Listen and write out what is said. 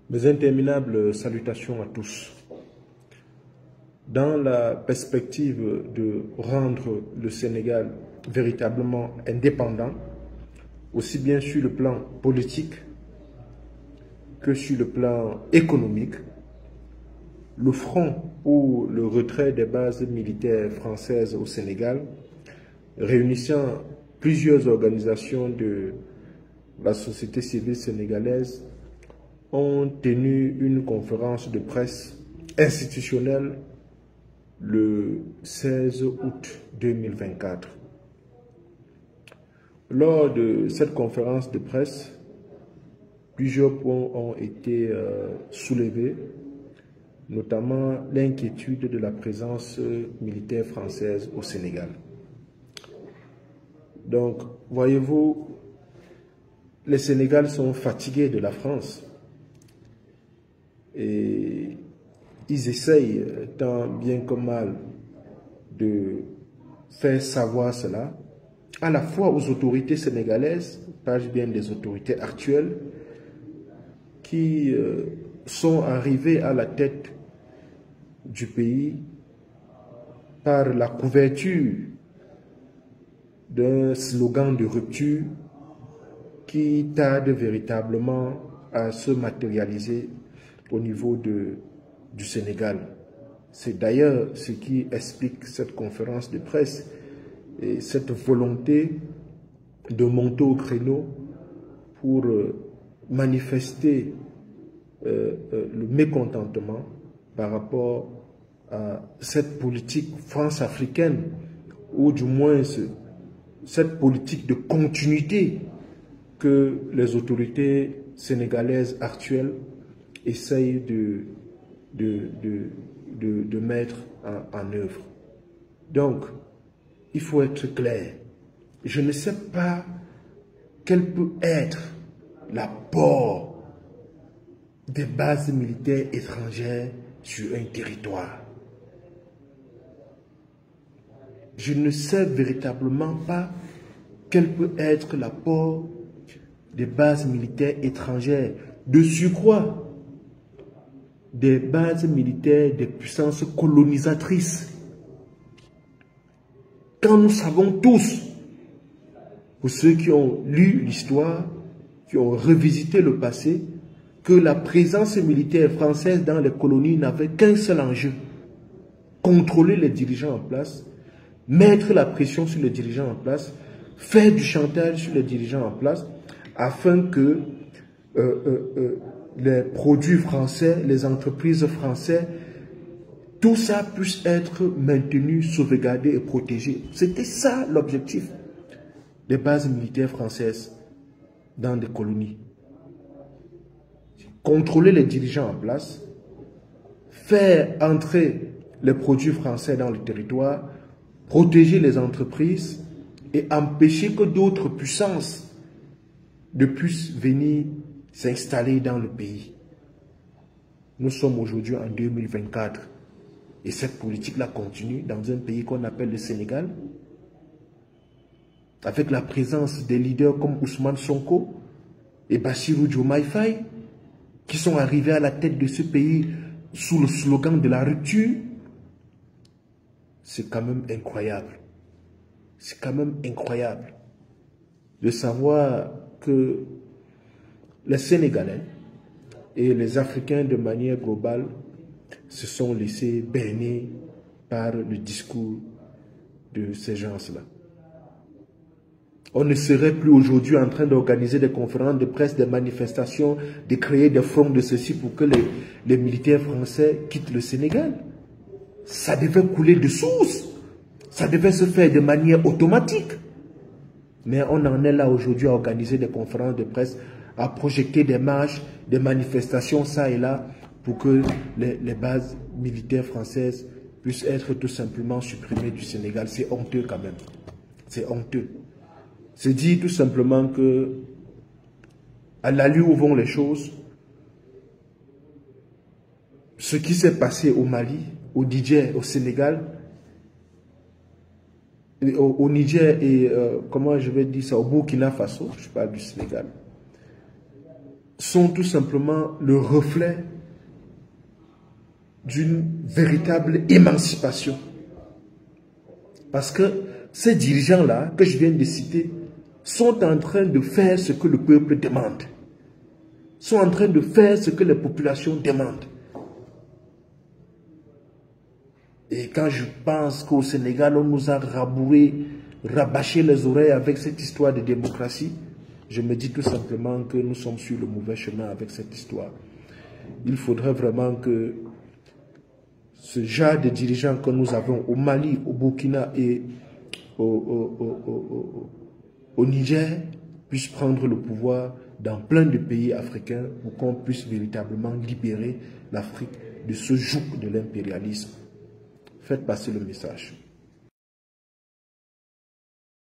Mes interminables salutations à tous. Dans la perspective de rendre le Sénégal véritablement indépendant, aussi bien sur le plan politique que sur le plan économique, le front pour le retrait des bases militaires françaises au Sénégal, réunissant plusieurs organisations de la société civile sénégalaise, ont tenu une conférence de presse institutionnelle le 16 août 2024. Lors de cette conférence de presse, plusieurs points ont été soulevés, notamment l'inquiétude de la présence militaire française au Sénégal. Donc, voyez-vous, les Sénégalais sont fatigués de la France et ils essayent tant bien que mal de faire savoir cela, à la fois aux autorités sénégalaises, parle bien des autorités actuelles, qui sont arrivées à la tête du pays par la couverture d'un slogan de rupture qui tarde véritablement à se matérialiser au niveau du Sénégal. C'est d'ailleurs ce qui explique cette conférence de presse et cette volonté de monter au créneau pour manifester le mécontentement par rapport à cette politique france-africaine, ou du moins cette politique de continuité que les autorités sénégalaises actuelles essayent de mettre en œuvre. Donc, il faut être clair. Je ne sais pas quel peut être l'apport des bases militaires étrangères sur un territoire. Je ne sais véritablement pas quel peut être l'apport des bases militaires étrangères, de surcroît des bases militaires des puissances colonisatrices. Quand nous savons tous, pour ceux qui ont lu l'histoire, qui ont revisité le passé, que la présence militaire française dans les colonies n'avait qu'un seul enjeu: contrôler les dirigeants en place, mettre la pression sur les dirigeants en place, faire du chantage sur les dirigeants en place, afin que les produits français, les entreprises françaises, tout ça puisse être maintenu, sauvegardé et protégé. C'était ça l'objectif des bases militaires françaises dans des colonies. Contrôler les dirigeants en place, faire entrer les produits français dans le territoire, protéger les entreprises et empêcher que d'autres puissances ne puissent venir s'installer dans le pays. Nous sommes aujourd'hui en 2024 et cette politique-là continue dans un pays qu'on appelle le Sénégal, avec la présence des leaders comme Ousmane Sonko et Bassirou Diomaye Faye, qui sont arrivés à la tête de ce pays sous le slogan de la rupture. C'est quand même incroyable. C'est quand même incroyable de savoir que les Sénégalais et les Africains de manière globale se sont laissés berner par le discours de ces gens-là. On ne serait plus aujourd'hui en train d'organiser des conférences de presse, des manifestations, de créer des fronts de ceci pour que les militaires français quittent le Sénégal. Ça devait couler de source. Ça devait se faire de manière automatique. Mais on en est là aujourd'hui à organiser des conférences de presse, à projeter des marches, des manifestations, ça et là, pour que les bases militaires françaises puissent être tout simplement supprimées du Sénégal. C'est honteux quand même. C'est honteux. C'est dire tout simplement que, à l'allure où vont les choses, ce qui s'est passé au Mali, au Niger, au Sénégal, au Niger et, comment je vais dire ça, au Burkina Faso, je parle du Sénégal, sont tout simplement le reflet d'une véritable émancipation. Parce que ces dirigeants-là, que je viens de citer, sont en train de faire ce que le peuple demande. Sont en train de faire ce que les populations demandent. Et quand je pense qu'au Sénégal, on nous a rabâché les oreilles avec cette histoire de démocratie, je me dis tout simplement que nous sommes sur le mauvais chemin avec cette histoire. Il faudrait vraiment que ce genre de dirigeants que nous avons au Mali, au Burkina et au Niger puissent prendre le pouvoir dans plein de pays africains pour qu'on puisse véritablement libérer l'Afrique de ce joug de l'impérialisme. Faites passer le message.